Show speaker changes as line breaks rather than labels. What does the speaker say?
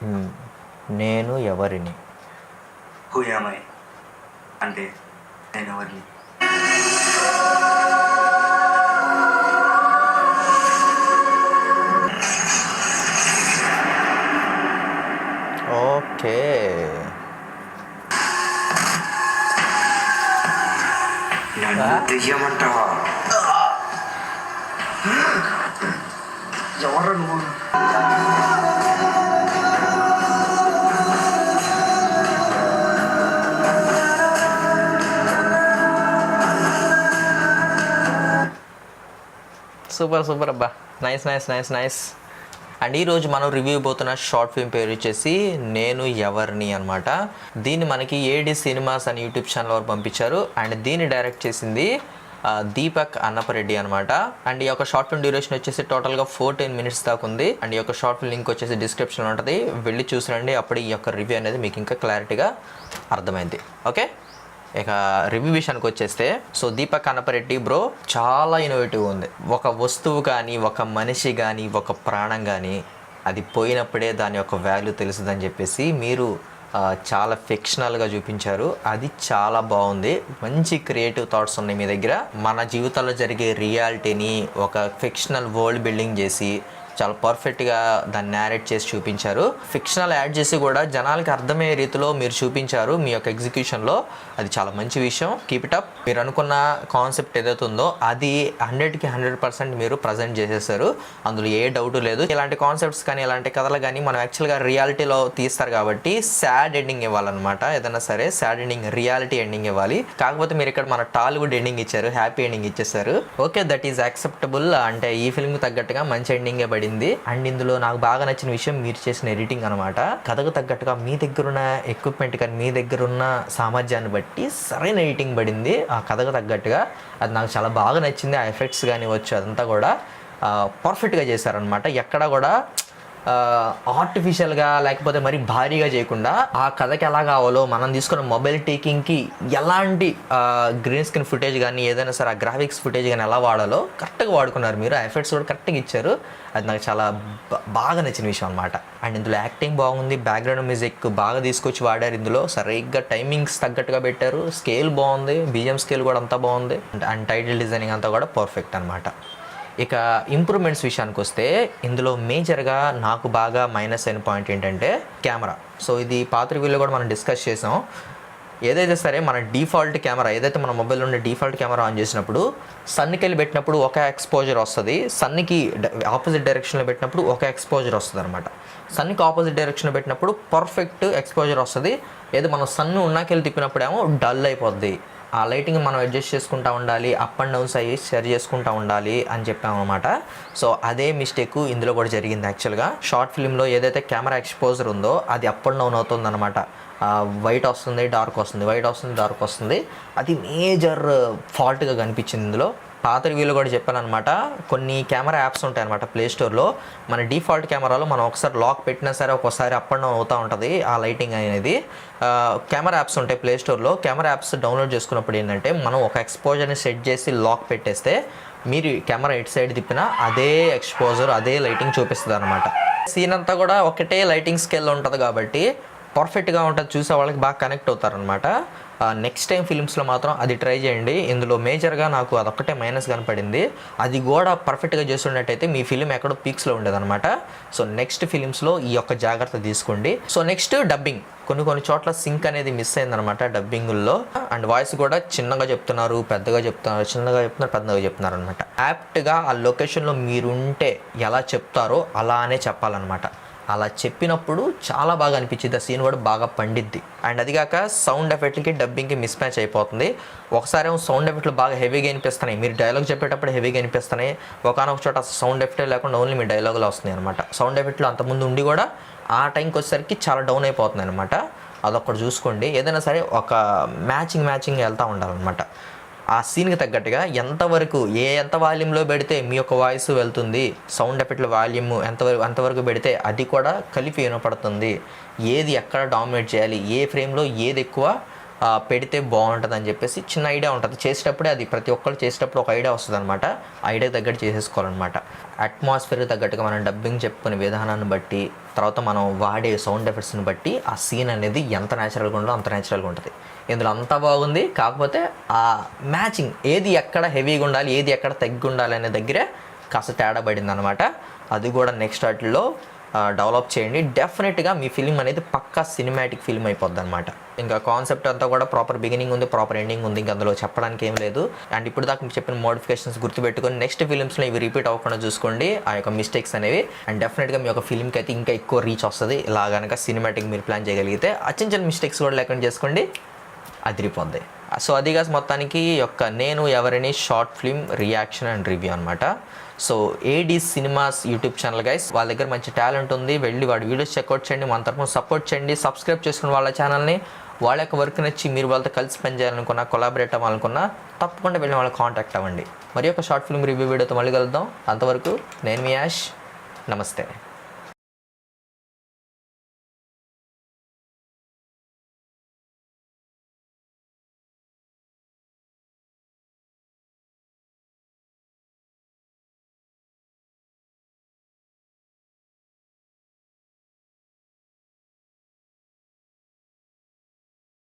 మ్, నేను ఎవరిని?
Who am I అంటే నేను ఎవరిని?
ఓకే.
నన్ను దెయ్యమంటావా? ఎవరు నువ్వు?
సూపర్ సూపర్ అబ్బా, nice nice nice nice. And ఈరోజు మనం రివ్యూ పోతున్న షార్ట్ ఫిల్మ్ పేరు వచ్చేసి నేను ఎవరిని అనమాట. దీన్ని మనకి ఏడి సినిమాస్ అని యూట్యూబ్ ఛానల్ వారు పంపించారు. అండ్ దీన్ని డైరెక్ట్ చేసింది దీపక్ అన్నపరెడ్డి అనమాట. అండ్ ఈ యొక్క షార్ట్ ఫిల్మ్ డ్యూరేషన్ వచ్చేసి టోటల్గా 14 minutes దాకా ఉంది. అండ్ ఈ యొక్క షార్ట్ ఫిల్మ్ లింక్ వచ్చేసి డిస్క్రిప్షన్లో ఉంటుంది, వెళ్ళి చూసిరండి. అప్పుడు ఈ యొక్క రివ్యూ అనేది మీకు ఇంకా క్లారిటీగా అర్థమైంది. ఓకే, ఇక రివ్యూ విషయానికి వచ్చేస్తే, సో దీపక్ అన్నపరెడ్డి బ్రో చాలా ఇన్నోవేటివ్ ఉంది. ఒక వస్తువు కానీ, ఒక మనిషి కానీ, ఒక ప్రాణం కానీ అది పోయినప్పుడే దాని యొక్క వాల్యూ తెలుస్తుందని చెప్పేసి మీరు చాలా ఫిక్షనల్గా చూపించారు. అది చాలా బాగుంది. మంచి క్రియేటివ్ థాట్స్ ఉన్నాయి మీ దగ్గర. మన జీవితాల్లో జరిగే రియాలిటీని ఒక ఫిక్షనల్ వరల్డ్ బిల్డింగ్ చేసి చాలా పర్ఫెక్ట్గా దాన్ని నేరేట్ చేసి చూపించారు. ఫిక్షనల్ యాడ్ చేసి కూడా జనాలకి అర్థమయ్యే రీతిలో మీరు చూపించారు మీ యొక్క ఎగ్జిక్యూషన్లో. అది చాలా మంచి విషయం. Keep it up. మీరు అనుకున్న కాన్సెప్ట్ ఏదైతే ఉందో అది 100కి 100% మీరు ప్రజెంట్ చేసేసారు. అందులో ఏ డౌట్ లేదు. ఇలాంటి కాన్సెప్ట్స్ కానీ ఇలాంటి కథలు కానీ మనం యాక్చువల్గా రియాలిటీలో తీస్తారు కాబట్టి సాడ్ ఎండింగ్ ఇవ్వాలన్నమాట. ఏదైనా సరే సాడ్ ఎండింగ్, రియాలిటీ ఎండింగ్ ఇవ్వాలి. కాకపోతే మీరు ఇక్కడ మన టాలీవుడ్ ఎండింగ్ ఇచ్చారు, హ్యాపీ ఎండింగ్ ఇచ్చేసారు. Okay, that is acceptable. అంటే ఈ ఫిల్మ్కి తగ్గట్టుగా మంచి ఎండింగే పడింది. అండ్ ఇందులో నాకు బాగా నచ్చిన విషయం మీరు చేసిన ఎడిటింగ్ అనమాట. కథకు తగ్గట్టుగా మీ దగ్గరున్న ఎక్విప్మెంట్ కానీ మీ దగ్గరున్న సామర్థ్యాన్ని బట్టి సరైన ఎడిటింగ్ పడింది ఆ కథకు తగ్గట్టుగా. అది నాకు చాలా బాగా నచ్చింది. ఆ ఎఫెక్ట్స్ కానీ వచ్చు అదంతా కూడా పర్ఫెక్ట్గా చేశారనమాట. ఎక్కడ కూడా ఆర్టిఫిషియల్గా లేకపోతే మరి భారీగా చేయకుండా ఆ కథకి ఎలా కావాలో మనం తీసుకున్న మొబైల్ టేకింగ్కి ఎలాంటి గ్రీన్ స్క్రీన్ ఫుటేజ్ కానీ ఏదైనా సరే ఆ గ్రాఫిక్స్ ఫుటేజ్ కానీ ఎలా వాడాలో కరెక్ట్గా వాడుకున్నారు మీరు. ఆ ఎఫెక్ట్స్ కూడా కరెక్ట్గా ఇచ్చారు. అది నాకు చాలా బాగా నచ్చిన విషయం అనమాట. అండ్ ఇందులో యాక్టింగ్ బాగుంది, బ్యాక్గ్రౌండ్ మ్యూజిక్ బాగా తీసుకొచ్చి వాడారు. ఇందులో సరిగ్గా టైమింగ్స్ తగ్గట్టుగా పెట్టారు. స్కేల్ బాగుంది, బీజిఎం స్కేల్ కూడా అంతా బాగుంది. అండ్ టైటిల్ డిజైనింగ్ అంతా కూడా పర్ఫెక్ట్ అనమాట. ఇక ఇంప్రూవ్మెంట్స్ విషయానికి వస్తే ఇందులో మేజర్గా నాకు బాగా మైనస్ అయిన పాయింట్ ఏంటంటే కెమెరా. సో ఇది పాత రివ్యూలో కూడా మనం డిస్కస్ చేసాం. ఏదైతే సరే మన డిఫాల్ట్ కెమెరా ఏదైతే మన మొబైల్లో ఉండే డిఫాల్ట్ కెమెరా ఆన్ చేసినప్పుడు సన్కి వెళ్ళి పెట్టినప్పుడు ఒక ఎక్స్పోజర్ వస్తుంది, సన్కి ఆపోజిట్ డైరెక్షన్లో పెట్టినప్పుడు ఒక ఎక్స్పోజర్ వస్తుంది అనమాట. సన్కి ఆపోజిట్ డైరెక్షన్లో పెట్టినప్పుడు పర్ఫెక్ట్ ఎక్స్పోజర్ వస్తుంది. ఏదో మనం సన్ను ఉన్నాకెళ్ళి తిప్పినప్పుడేమో డల్ అయిపోద్ది. ఆ లైటింగ్ మనం అడ్జస్ట్ చేసుకుంటూ ఉండాలి, అప్ అండ్ డౌన్స్ అయ్యి సరి చేసుకుంటూ ఉండాలి అని చెప్పామన్నమాట. సో అదే మిస్టేక్ ఇందులో కూడా జరిగింది. యాక్చువల్గా షార్ట్ ఫిల్మ్లో ఏదైతే కెమెరా ఎక్స్పోజర్ ఉందో అది అప్ అండ్ డౌన్ అవుతుంది అనమాట. వైట్ వస్తుంది, డార్క్ వస్తుంది, వైట్ వస్తుంది, డార్క్ వస్తుంది. అది మేజర్ ఫాల్ట్గా కనిపించింది ఇందులో. పాత రివ్యూలో కూడా చెప్పాను అనమాట. కొన్ని కెమెరా యాప్స్ ఉంటాయి అనమాట ప్లే స్టోర్లో. మన డిఫాల్ట్ కెమెరాలో మనం ఒకసారి లాక్ పెట్టినా సరే ఒక్కోసారి అప్ అండ్ డౌన్ అవుతూ ఉంటుంది ఆ లైటింగ్ అనేది. కెమెరా యాప్స్ ఉంటాయి ప్లే స్టోర్లో. కెమెరా యాప్స్ డౌన్లోడ్ చేసుకున్నప్పుడు ఏంటంటే మనం ఒక ఎక్స్పోజర్ని సెట్ చేసి లాక్ పెట్టేస్తే మీరు కెమెరా ఎటు సైడ్ తిప్పినా అదే ఎక్స్పోజర్, అదే లైటింగ్ చూపిస్తుంది అనమాట. సీన్ అంతా కూడా ఒకటే లైటింగ్ స్కేల్లో ఉంటుంది కాబట్టి పర్ఫెక్ట్గా ఉంటుంది, చూసే వాళ్ళకి బాగా కనెక్ట్ అవుతారనమాట. నెక్స్ట్ టైం ఫిలిమ్స్లో మాత్రం అది ట్రై చేయండి. ఇందులో మేజర్గా నాకు అదొక్కటే మైనస్ కనపడింది. అది కూడా పర్ఫెక్ట్గా చేస్తున్నట్టయితే మీ ఫిలిం ఎక్కడో పీక్స్లో ఉండేదన్నమాట. సో నెక్స్ట్ ఫిలిమ్స్లో ఈ యొక్క జాగ్రత్త తీసుకోండి. So next dubbing. కొన్ని చోట్ల సింక్ అనేది మిస్ అయిందనమాట డబ్బింగుల్లో. అండ్ వాయిస్ కూడా చిన్నగా చెప్తున్నారు, పెద్దగా చెప్తున్నారు, చిన్నగా చెప్తున్నారు, పెద్దగా చెప్తున్నారు అనమాట. యాప్ట్గా ఆ లొకేషన్లో మీరుంటే ఎలా చెప్తారో అలానే చెప్పాలన్నమాట. అలా చెప్పినప్పుడు చాలా బాగా అనిపించింది. ఆ సీన్ కూడా బాగా పండిద్ది. అండ్ అదిగాక సౌండ్ ఎఫెక్ట్లకి డబ్బింగ్కి మిస్ మ్యాచ్ అయిపోతుంది. ఒకసారి ఏమో సౌండ్ ఎఫెక్ట్లు బాగా హెవీగా వినిపిస్తున్నాయి, మీరు డైలాగ్ చెప్పేటప్పుడు హెవీగా వినిపిస్తున్నాయి. ఒకనొక చోట సౌండ్ ఎఫెక్టే లేకుండా ఓన్లీ మీ డైలాగులు వస్తున్నాయి అనమాట. సౌండ్ ఎఫెక్ట్లు అంతకుముందు ఉండి కూడా ఆ టైంకి వచ్చేసరికి చాలా డౌన్ అయిపోతుంది అనమాట. అదొక్కటి చూసుకోండి. ఏదైనా సరే ఒక మ్యాచింగ్ వెళ్తూ ఉండాలన్నమాట. ఆ సీన్కి తగ్గట్టుగా ఎంత వాల్యూమ్లో పెడితే మీ యొక్క వాయిస్ వెళ్తుంది, సౌండ్ ఎఫెక్ట్ల వాల్యూమ్ ఎంతవరకు పెడితే అది కూడా కలిపి వినపడుతుంది, ఏది ఎక్కడ డామినేట్ చేయాలి, ఏ ఫ్రేమ్లో ఏది ఎక్కువ పెడితే బాగుంటుంది అని చెప్పేసి చిన్న ఐడియా ఉంటుంది. చేసేటప్పుడే అది ప్రతి ఒక్కరు చేసేటప్పుడు ఒక ఐడియా వస్తుంది అనమాట. ఐడియా తగ్గట్టు చేసేసుకోవాలన్నమాట. అట్మాస్ఫియర్ తగ్గట్టుగా మనం డబ్బింగ్ చెప్పుకునే విధానాన్ని బట్టి, తర్వాత మనం వాడే సౌండ్ ఎఫెక్ట్స్ని బట్టి ఆ సీన్ అనేది ఎంత న్యాచురల్గా ఉందో అంత న్యాచురల్గా ఉంటుంది. ఇందులో అంతా బాగుంది, కాకపోతే ఆ మ్యాచింగ్ ఏది ఎక్కడ హెవీగా ఉండాలి, ఏది ఎక్కడ తగ్గి ఉండాలి అనే దగ్గరే కాస్త తేడా పడింది అనమాట. అది కూడా నెక్స్ట్ వాటిల్లో డెవలప్ చేయండి. డెఫినెట్గా మీ ఫిలిం అనేది పక్కా సినిమాటిక్ ఫిల్మ్ అయిపోద్ది అనమాట. ఇంకా కాన్సెప్ట్ అంతా కూడా ప్రాపర్ బిగినింగ్ ఉంది, ప్రాపర్ ఎండింగ్ ఉంది, ఇంకా అందులో చెప్పడానికి ఏం లేదు. అండ్ ఇప్పుడు దాకా మీకు చెప్పిన మోడిఫికేషన్స్ గుర్తుపెట్టుకొని నెక్స్ట్ ఫిలిమ్స్లో ఇవి రిపీట్ అవ్వకుండా చూసుకోండి ఆ యొక్క మిస్టేక్స్ అనేవి. అండ్ డెఫినెట్గా మీ యొక్క ఫిల్మ్కి అయితే ఇంకా ఎక్కువ రీచ్ వస్తుంది. ఇలా కనుక సినిమాటిక్ మీరు ప్లాన్ చేయగలిగితే చిన్న చిన్న మిస్టేక్స్ కూడా లేకుండా చేసుకోండి, అదిరిపోద్ది. సో అది కాదు మొత్తానికి యొక్క నేను ఎవరిని short film reaction and review అనమాట. సో ఏడీ సినిమాస్ యూట్యూబ్ ఛానల్ గైస్, వాళ్ళ దగ్గర మంచి టాలెంట్ ఉంది, వెళ్ళి వాడి వీడియోస్ చెక్అవుట్ చేయండి, మన తరఫున సపోర్ట్ చేయండి, సబ్స్క్రైబ్ చేసుకుని వాళ్ళ ఛానల్ని. వాళ్ళ యొక్క వర్క్ నచ్చి మీరు వాళ్ళతో కలిసి పనిచేయాలనుకున్నా, కొలాబరేట్ అవ్వాలనుకున్నా తప్పకుండా వెళ్ళి వాళ్ళని కాంటాక్ట్ అవ్వండి. మరి ఒక షార్ట్ ఫిల్మ్ రివ్యూ వీడియోతో మళ్ళీ కలుద్దాం. అంతవరకు నేను మీ యాష్, నమస్తే.